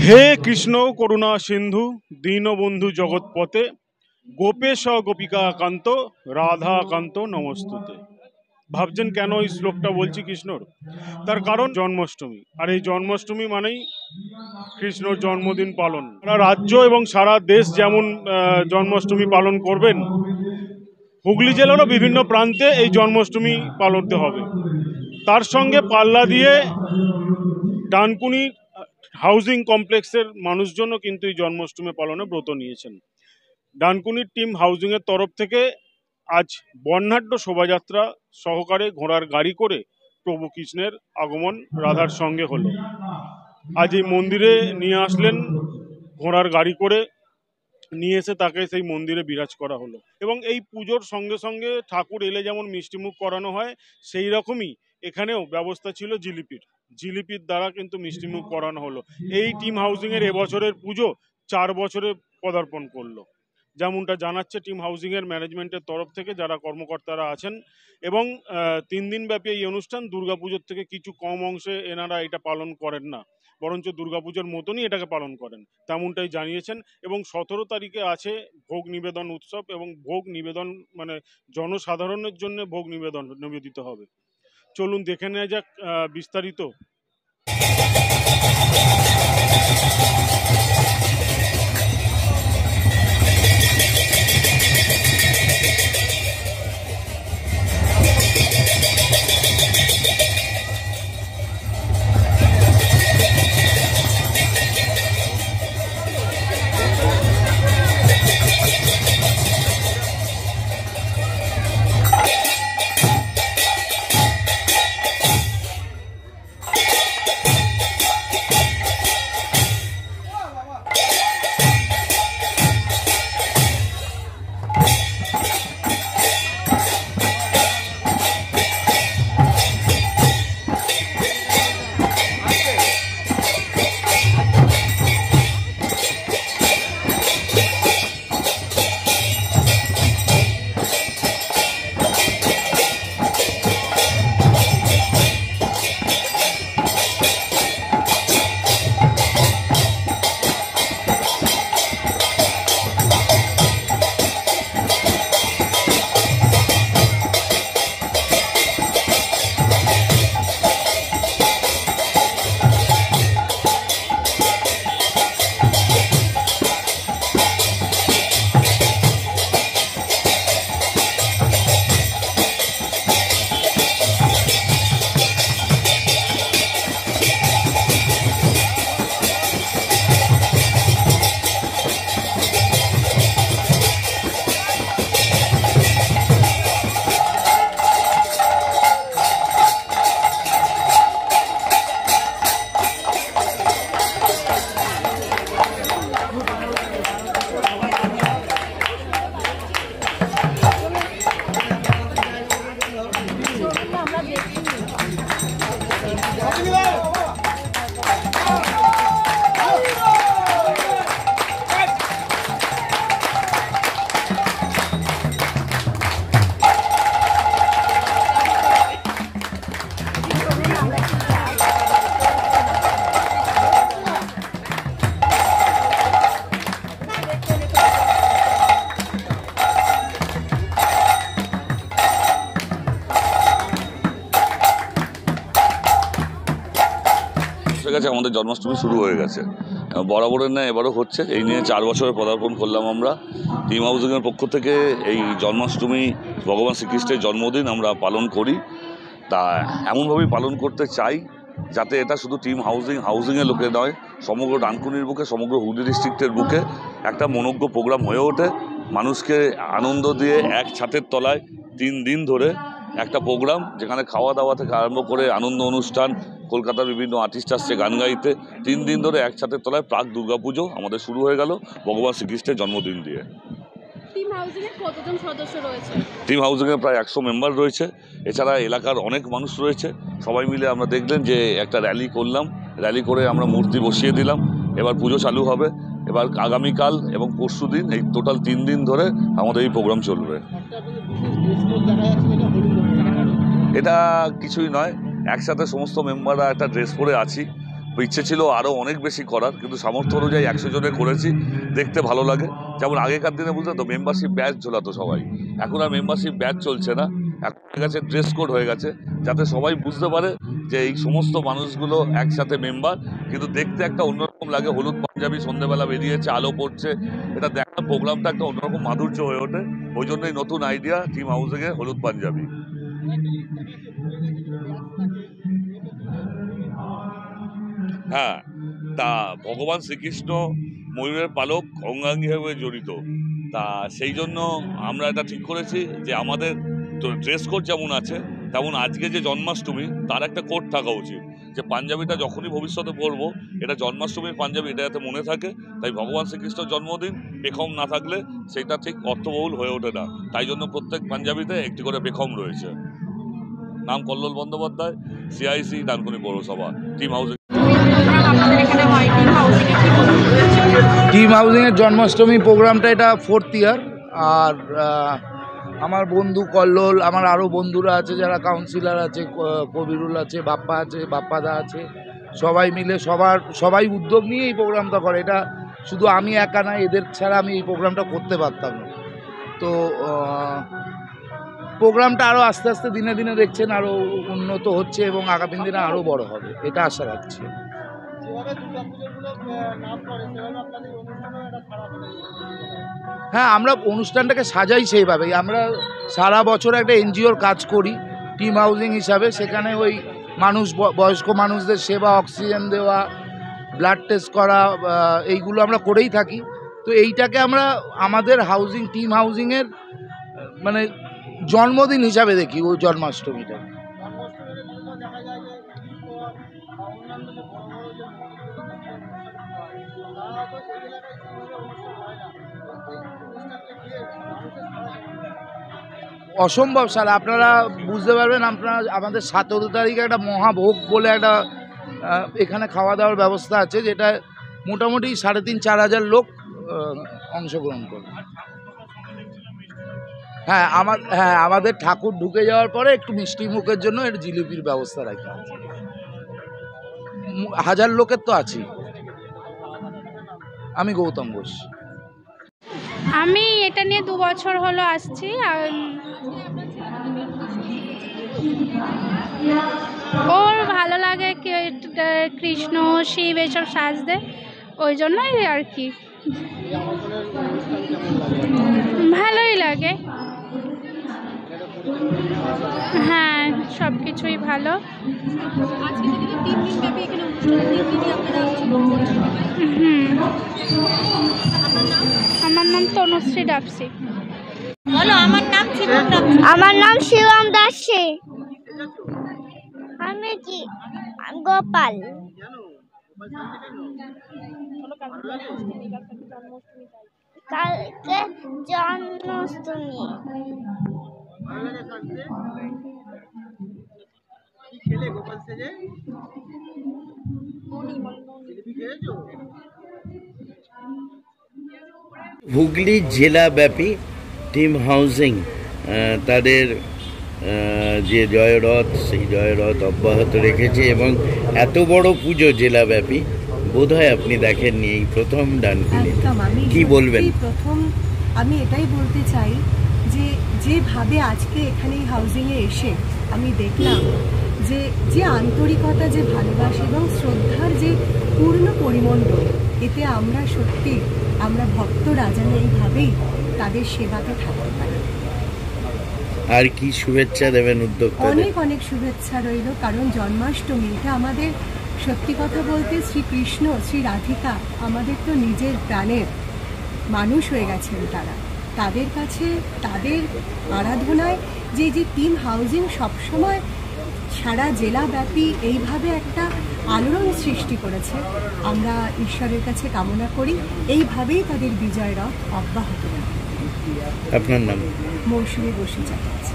হে কৃষ্ণ করুণা সিন্ধু দীনবন্ধু জগৎপতে গোপেশ গোপিকা কান্ত রাধা কান্ত নমস্তুতে। ভাবছেন কেন এই শ্লোকটা বলছি কৃষ্ণর? তার কারণ জন্মাষ্টমী, আর এই জন্মাষ্টমী মানেই কৃষ্ণর জন্মদিন পালন। সারা রাজ্য এবং সারা দেশ যেমন জন্মাষ্টমী পালন করবেন, হুগলি জেলারও বিভিন্ন প্রান্তে এই জন্মাষ্টমী পালন হবে। তার সঙ্গে পাল্লা দিয়ে ডানকুনি হাউজিং কমপ্লেক্সের মানুষজনও কিন্তু এই জন্মাষ্টমী পালনে ব্রত নিয়েছেন। ডানকুনির টিম হাউজিংয়ের তরফ থেকে আজ বর্ণাঢ্য শোভাযাত্রা সহকারে ঘোড়ার গাড়ি করে প্রভু কৃষ্ণের আগমন রাধার সঙ্গে হলো। আজ এই মন্দিরে নিয়ে আসলেন, ঘোড়ার গাড়ি করে নিয়ে এসে তাকে সেই মন্দিরে বিরাজ করা হলো। এবং এই পুজোর সঙ্গে সঙ্গে ঠাকুর এলে যেমন মিষ্টিমুখ করানো হয়, সেই রকমই এখানেও ব্যবস্থা ছিল জিলিপির দ্বারা কিন্তু মিষ্টিমুখ করানো হলো। এই টিম হাউজিংয়ের এবছরের পুজো 4 বছরে পদার্পণ করলো, যেমনটা জানাচ্ছে টিম হাউজিংয়ের ম্যানেজমেন্টের তরফ থেকে যারা কর্মকর্তারা আছেন। এবং 3 দিন ব্যাপী এই অনুষ্ঠান দুর্গাপুজোর থেকে কিছু কম অংশে এনারা এটা পালন করেন না, বরঞ্চ দুর্গাপুজোর মতনই এটাকে পালন করেন, তেমনটাই জানিয়েছেন। এবং 17 তারিখে আছে ভোগ নিবেদন উৎসব, এবং ভোগ নিবেদন মানে জনসাধারণের জন্য ভোগ নিবেদিত হবে। চলুন দেখে নেওয়া যাক বিস্তারিত। গেছে আমাদের জন্মাষ্টমী শুরু হয়ে গেছে, বরাবরের ন্যায় এবারও হচ্ছে। এই নিয়ে 4 বছরের পদার্পণ করলাম আমরা। টিম হাউজিংয়ের পক্ষ থেকে এই জন্মাষ্টমী ভগবান শ্রীকৃষ্ণের জন্মদিন আমরা পালন করি। তা এমনভাবেই পালন করতে চাই যাতে এটা শুধু টিম হাউজিংয়ের লোকে নয়, সমগ্র ডানকুনির বুকে, সমগ্র হুগলি ডিস্ট্রিক্টের বুকে একটা মনোজ্ঞ প্রোগ্রাম হয়ে ওঠে। মানুষকে আনন্দ দিয়ে এক ছাদের তলায় 3 দিন ধরে একটা প্রোগ্রাম, যেখানে খাওয়া দাওয়া থেকে আরম্ভ করে আনন্দ অনুষ্ঠান, কলকাতার বিভিন্ন আর্টিস্ট আসছে গান গাইতে। 3 দিন ধরে এক ছাদের তলায় প্রাক দুর্গাপুজো আমাদের শুরু হয়ে গেল ভগবান শ্রীকৃষ্ণের জন্মদিন দিয়ে। টিম হাউজিংয়ে প্রায় 100 মেম্বার রয়েছে। এছাড়া এলাকার অনেক মানুষ রয়েছে। সবাই মিলে আমরা দেখলেন যে একটা র্যালি করলাম, র্যালি করে আমরা মূর্তি বসিয়ে দিলাম। এবার পুজো চালু হবে। এবার আগামীকাল এবং পরশু দিন, এই টোটাল 3 দিন ধরে আমাদের এই প্রোগ্রাম চলবে। এটা কিছুই নয়, একসাথে সমস্ত মেম্বাররা একটা ড্রেস পরে আছি। ইচ্ছে ছিল আরও অনেক বেশি করার, কিন্তু সামর্থ্য অনুযায়ী 100 জনে করেছি, দেখতে ভালো লাগে। যেমন আগেকার দিনে বুঝলে তো মেম্বারশিপ ব্যাচ ঝোলাতো সবাই, এখন আর মেম্বারশিপ ব্যাচ চলছে না, এখন হয়ে গেছে ড্রেস কোড হয়ে গেছে, যাতে সবাই বুঝতে পারে যে এই সমস্ত মানুষগুলো একসাথে মেম্বার, কিন্তু দেখতে একটা অন্যরকম লাগে। হলুদ পাঞ্জাবি সন্ধ্যেবেলা বেরিয়েছে, আলো পড়ছে, এটা দেখা প্রোগ্রামটা একটা অন্যরকম মাধুর্য হয়ে ওঠে। ওই জন্যই নতুন আইডিয়া টিম হাউসিংয়ে হলুদ পাঞ্জাবি। হ্যাঁ, তা ভগবান শ্রীকৃষ্ণ ময়ূরের পালক অঙ্গাঙ্গিভাবে জড়িত, তা সেই জন্য আমরা এটা ঠিক করেছি যে আমাদের ড্রেস কোড যেমন আছে তেমন আজকে যে জন্মাষ্টমী তার একটা কোড থাকা উচিত, যে পাঞ্জাবিটা যখনই ভবিষ্যতে পরবো এটা জন্মাষ্টমীর পাঞ্জাবি, এটা যাতে মনে থাকে। তাই ভগবান শ্রীকৃষ্ণের জন্মদিন বেখম না থাকলে সেটা ঠিক অর্থবহুল হয়ে ওঠে না, তাই জন্য প্রত্যেক পাঞ্জাবিতে একটি করে বেখম রয়েছে। নাম কল্লোল বন্দ্যোপাধ্যায়, সিআইসি ডানকুনি পৌরসভা, টিম হাউস। টিম হাউসিংয়ের জন্মাষ্টমী প্রোগ্রামটা এটা 4th ইয়ার। আর আমার বন্ধু কল্লোল, আমার আরও বন্ধুরা আছে যারা কাউন্সিলর আছে, কবিরুল আছে, বাপ্পা আছে, বাপ্পাদা আছে, সবাই মিলে সবাই উদ্যোগ নিয়ে এই প্রোগ্রামটা করে। এটা শুধু আমি একা না, এদের ছাড়া আমি এই প্রোগ্রামটা করতে পারতাম না। তো প্রোগ্রামটা আরও আস্তে আস্তে দিনে দিনে দেখছেন আরও উন্নত হচ্ছে এবং আগামী দিনে আরও বড় হবে, এটা আশা রাখছি। হ্যাঁ, আমরা অনুষ্ঠানটাকে সাজাই সেইভাবেই। আমরা সারা বছর একটা এনজিওর কাজ করি টিম হাউসিং হিসাবে, সেখানে ওই বয়স্ক মানুষদের সেবা, অক্সিজেন দেওয়া, ব্লাড টেস্ট করা, এইগুলো আমরা করেই থাকি। তো এইটাকে আমরা আমাদের টিম হাউসিংয়ের মানে জন্মদিন হিসাবে দেখি, ওই জন্মাষ্টমীটা। অসম্ভব স্যার, আপনারা বুঝতে পারবেন। আপনারা আমাদের 17 তারিখে একটা মহাভোগ বলে একটা এখানে খাওয়া দাওয়ার ব্যবস্থা আছে, যেটা মোটামুটি 3,500-4 হাজার লোক অংশগ্রহণ করবে। হ্যাঁ, আমাদের ঠাকুর ঢুকে যাওয়ার পরে একটু মিষ্টি মুখের জন্য একটু জিলিপির ব্যবস্থা রাখা আছে। 1000 লোকের তো আছেই। আমি গৌতম ঘোষ। আমি এটা নিয়ে 2 বছর হলো আসছি। ওর ভালো লাগে কৃষ্ণ শিব এসব সাজতে, ওই জন্যই আর কি ভালোই লাগে। হ্যাঁ, সব কিছুই ভালো। আমার নাম তনুশ্রী ডাবসি। বলো, আমার নাম শিবম দাসী। আমি কি গোপাল। কালকে জন্মাষ্টমী। হুগলি জেলাব্যাপী টিম হাউসিং তাদের যে জয়রথ, সেই জয়রথ অব্যাহত রেখেছে এবং এত বড় পুজো জেলাব্যাপী বোধহয় আপনি দেখেননি, এই প্রথম ডানকুনিতে। কি বলবেন? প্রথম আমি এটাই বলতে চাই যে যেভাবে আজকে এখানে এই হাউজিংয়ে এসে আমি দেখলাম যে আন্তরিকতা, যে ভালোবাসা এবং শ্রদ্ধার যে পূর্ণ পরিমণ্ডল, এতে আমরা সত্যি আমরা ভক্তরা যেন এইভাবেই তাদের সেবাতে থাকতে পারি। আর কি শুভেচ্ছা দেবেন উদ্যোক্তাদের? অনেক অনেক শুভেচ্ছা রইল, কারণ জন্মাষ্টমী এটা আমাদের, সত্যি কথা বলতে শ্রীকৃষ্ণ, শ্রী রাধিকা আমাদের তো নিজের প্রাণের মানুষ হয়ে গেছেন তারা। তাদের কাছে, তাদের আরাধনায় যে টিম হাউজিং সবসময় সারা জেলাব্যাপী এইভাবে একটা আলোড়ন সৃষ্টি করেছে, আমরা ঈশ্বরের কাছে কামনা করি এইভাবেই তাদের বিজয় রথ অব্যাহত রাখে। আপনার নাম? মৌসুমী বসু চালাচ্ছে।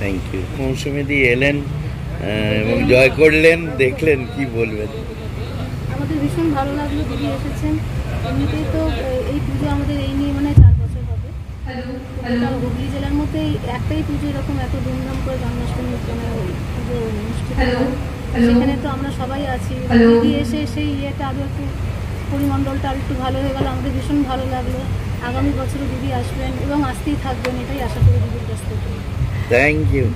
Thank you. মৌসুমীদি এলেন এবং জয় করলেন, দেখলেন, কি বলবেন? আমাদের ভীষণ ভালো লাগলো দিদি এসেছেন। এমনিতেই তো এই পুজো আমাদের এই নিয়ে মনে হয় 4 বছর হবে। হুগলি জেলার মধ্যে একটাই পুজো এরকম এত ধুমধাম করে জন্মাষ্টমী পুজো অনুষ্ঠিত হয়। সেখানে তো আমরা সবাই আছি। দিদি এসে সেই ইয়েটা আরও একটু পরিমণ্ডলটা আরও একটু ভালো হয়ে গেল, আমাদের ভীষণ ভালো লাগলো। আগামী বছরও দিদি আসবেন এবং আসতেই থাকবেন, এটাই আশা করি দিদির কাছ থেকে। Thank you.